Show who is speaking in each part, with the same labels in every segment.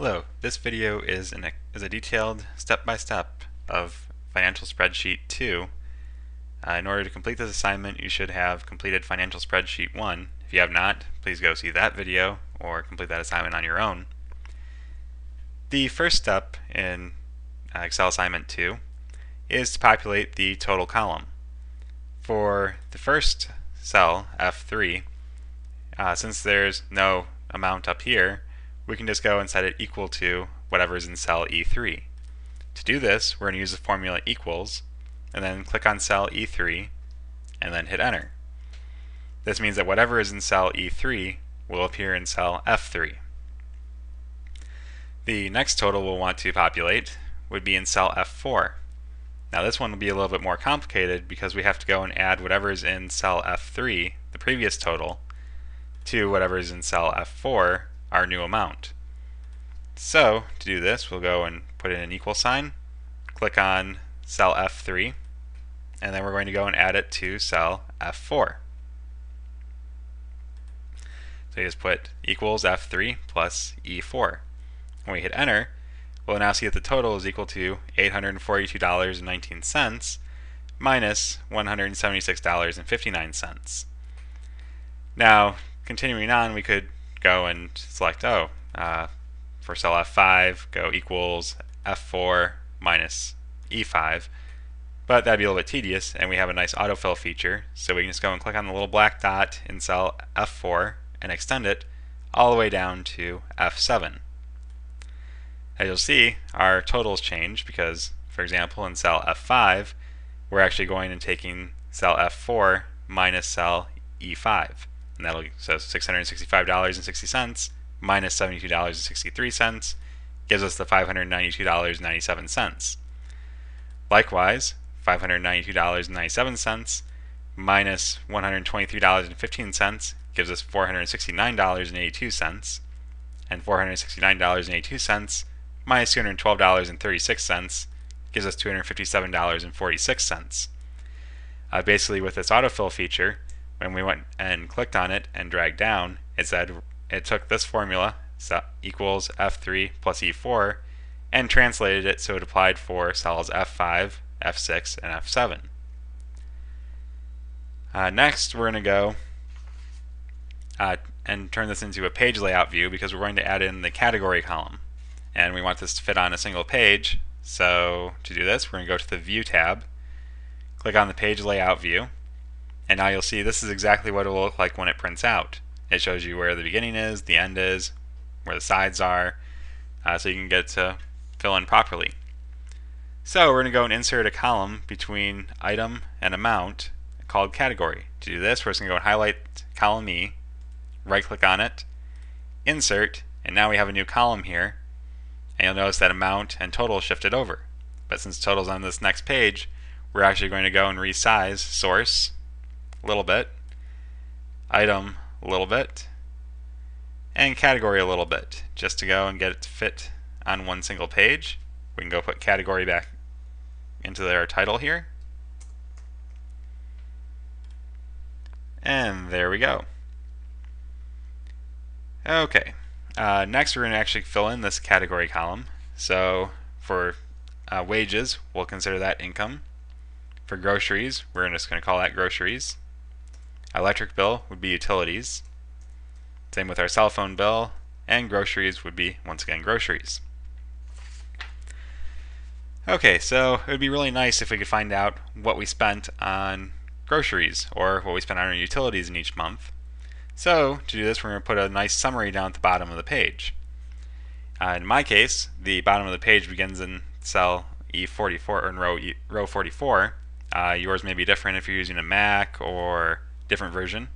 Speaker 1: Hello, this video is a detailed step-by-step of Financial Spreadsheet 2. In order to complete this assignment, you should have completed Financial Spreadsheet 1. If you have not, please go see that video or complete that assignment on your own. The first step in Excel Assignment 2 is to populate the total column. For the first cell, F3, since there's no amount up here, we can just go and set it equal to whatever is in cell E3. To do this, we're going to use the formula equals, and then click on cell E3, and then hit enter. This means that whatever is in cell E3 will appear in cell F3. The next total we'll want to populate would be in cell F4. Now this one will be a little bit more complicated because we have to go and add whatever is in cell F3, the previous total, to whatever is in cell F4, our new amount. So to do this, we'll go and put in an equal sign, click on cell F3, and then we're going to go and add it to cell F4. So you just put equals F3 plus E4. When we hit enter, we'll now see that the total is equal to $842.19 minus $176.59. Now, continuing on, we could go and select, for cell F5, go equals F4 minus E5, but that'd be a little bit tedious, and we have a nice autofill feature, so we can just go and click on the little black dot in cell F4 and extend it all the way down to F7. As you'll see, our totals change because, for example, in cell F5, we're actually going and taking cell F4 minus cell E5. And that'll so $665.60 minus $72.63 gives us the $592.97. Likewise, $592.97 minus $123.15 gives us $469.82, and $469.82 minus $212.36 gives us $257.46. Basically, with this autofill feature, when we went and clicked on it and dragged down, it said it took this formula, so equals F3 plus E4, and translated it so it applied for cells F5, F6, and F7. Next, we're going to go and turn this into a page layout view because we're going to add in the category column. And we want this to fit on a single page. So to do this, we're going to go to the View tab, click on the Page Layout view, and now you'll see this is exactly what it will look like when it prints out. It shows you where the beginning is, the end is, where the sides are, so you can get to fill in properly. So we're going to go and insert a column between item and amount called category. To do this, we're just going to go and highlight column E, right click on it, insert, and now we have a new column here, and you'll notice that amount and total shifted over. But since total's on this next page, we're actually going to go and resize source a little bit, item a little bit, and category a little bit, just to go and get it to fit on one single page. We can go put category back into our title here, and there we go. Okay, next we're going to actually fill in this category column. So for wages, we'll consider that income. For groceries, we're just going to call that groceries. Electric bill would be utilities. Same with our cell phone bill, and groceries would be, once again, groceries. Okay, so it would be really nice if we could find out what we spent on groceries or what we spent on our utilities in each month. So to do this, we're going to put a nice summary down at the bottom of the page. In my case, the bottom of the page begins in cell E44 or in row 44. Yours may be different if you're using a Mac or different version.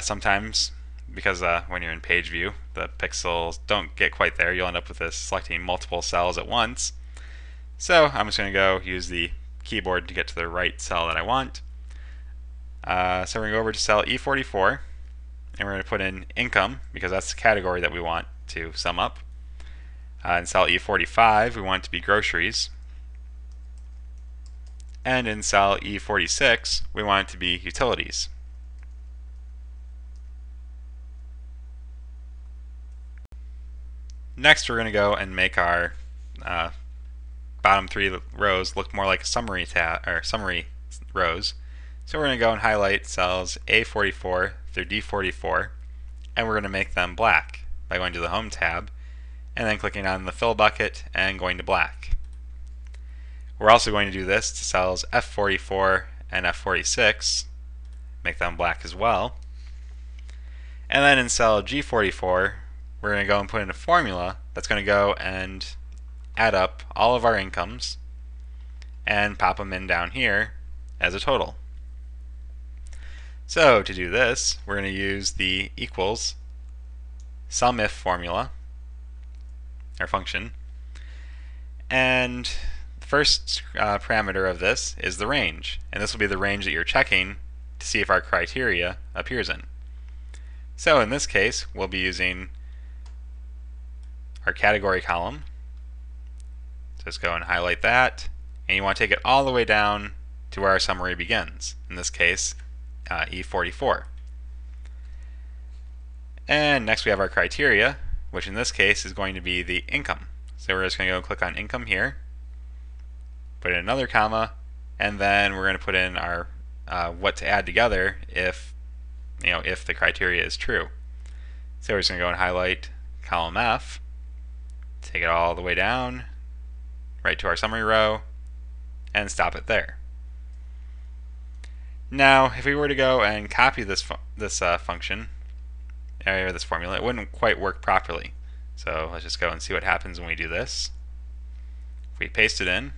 Speaker 1: Sometimes, because when you're in page view, the pixels don't get quite there, you'll end up with this selecting multiple cells at once. So I'm just going to go use the keyboard to get to the right cell that I want. So we're going to go over to cell E44, and we're going to put in income because that's the category that we want to sum up. In cell E45, we want it to be groceries. And in cell E46, we want it to be utilities. Next, we're going to go and make our bottom three rows look more like summary rows. So we're going to go and highlight cells A44 through D44, and we're going to make them black by going to the Home tab and then clicking on the Fill bucket and going to black. We're also going to do this to cells F44 and F46, make them black as well. And then in cell G44, we're going to go and put in a formula that's going to go and add up all of our incomes and pop them in down here as a total. So to do this, we're going to use the equals Sumif formula, our function, and the first parameter of this is the range, and this will be the range that you're checking to see if our criteria appears in. So in this case, we'll be using our category column. So just go and highlight that, and you want to take it all the way down to where our summary begins, in this case E44. And next we have our criteria, which in this case is going to be the income. So we're just going to go and click on income here, put in another comma, and then we're going to put in our what to add together if the criteria is true. So we're just going to go and highlight column F, take it all the way down right to our summary row, and stop it there. Now, if we were to go and copy this function, or this formula, it wouldn't quite work properly. So let's just go and see what happens when we do this. If we paste it in,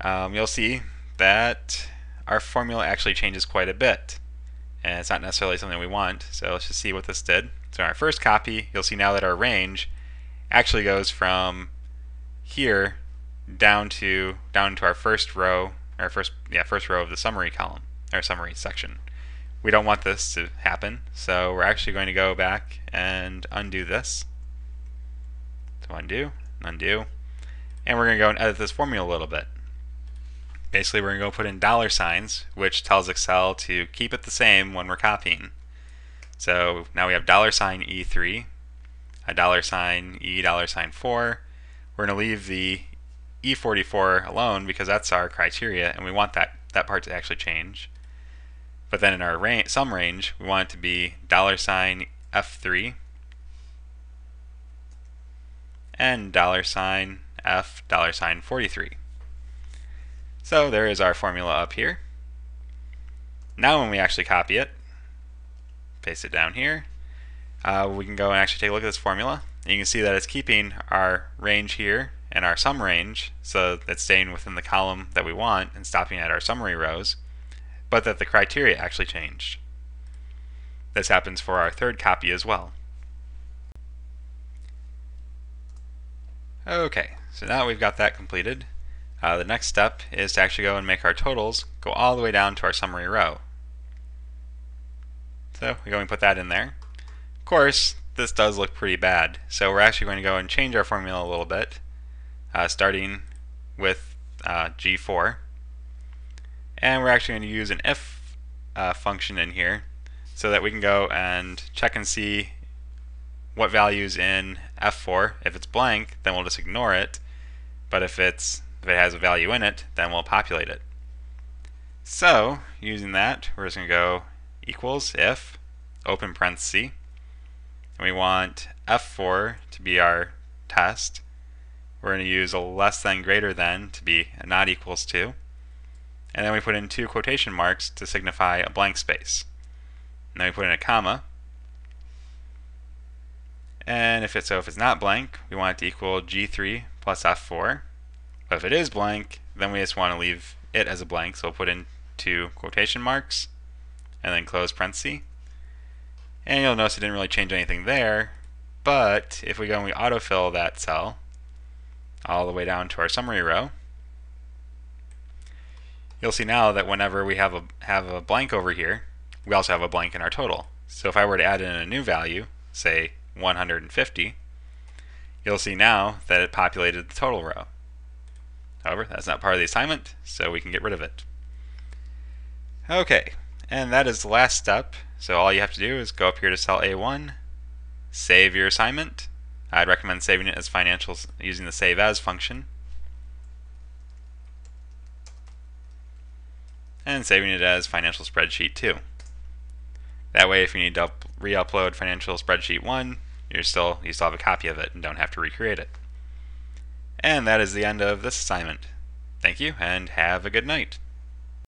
Speaker 1: you'll see that our formula actually changes quite a bit, and it's not necessarily something we want. So let's just see what this did. So in our first copy, you'll see now that our range actually goes from here down to our first row, first row of the summary column, or summary section. We don't want this to happen, so we're actually going to go back and undo this. So undo, undo, and we're going to go and edit this formula a little bit. Basically, we're going to go put in dollar signs, which tells Excel to keep it the same when we're copying. So now we have $E3, a $E, $4. We're going to leave the E44 alone because that's our criteria, and we want that part to actually change. But then in our sum range, we want it to be $F3 and $F$43. So there is our formula up here. Now when we actually copy it, paste it down here, we can go and actually take a look at this formula. And you can see that it's keeping our range here and our sum range, so it's staying within the column that we want and stopping at our summary rows, but that the criteria actually changed. This happens for our third copy as well. Okay, so now we've got that completed. The next step is to actually go and make our totals go all the way down to our summary row. So we go and put that in there. Of course, this does look pretty bad, so we're actually going to go and change our formula a little bit, starting with G4. And we're actually going to use an if function in here so that we can go and check and see what value's in F4. If it's blank, then we'll just ignore it, but if it has a value in it, then we'll populate it. So using that, we're just going to go equals if, open parenthesis, and we want F4 to be our test. We're going to use a less than greater than to be a not equals to, and then we put in 2 quotation marks to signify a blank space. And then we put in a comma, and if it's not blank, we want it to equal G3 plus F4. But if it is blank, then we just want to leave it as a blank, so we'll put in 2 quotation marks and then close parenthesis. And you'll notice it didn't really change anything there, but if we go and we autofill that cell all the way down to our summary row, you'll see now that whenever we have a blank over here, we also have a blank in our total. So if I were to add in a new value, say 150, you'll see now that it populated the total row. However, that's not part of the assignment, so we can get rid of it. Okay, and that is the last step. So all you have to do is go up here to cell A1, save your assignment. I'd recommend saving it as financials using the save as function. And saving it as financial spreadsheet 2. That way if you need to re-upload financial spreadsheet 1, you still have a copy of it and don't have to recreate it. And that is the end of this assignment. Thank you and have a good night.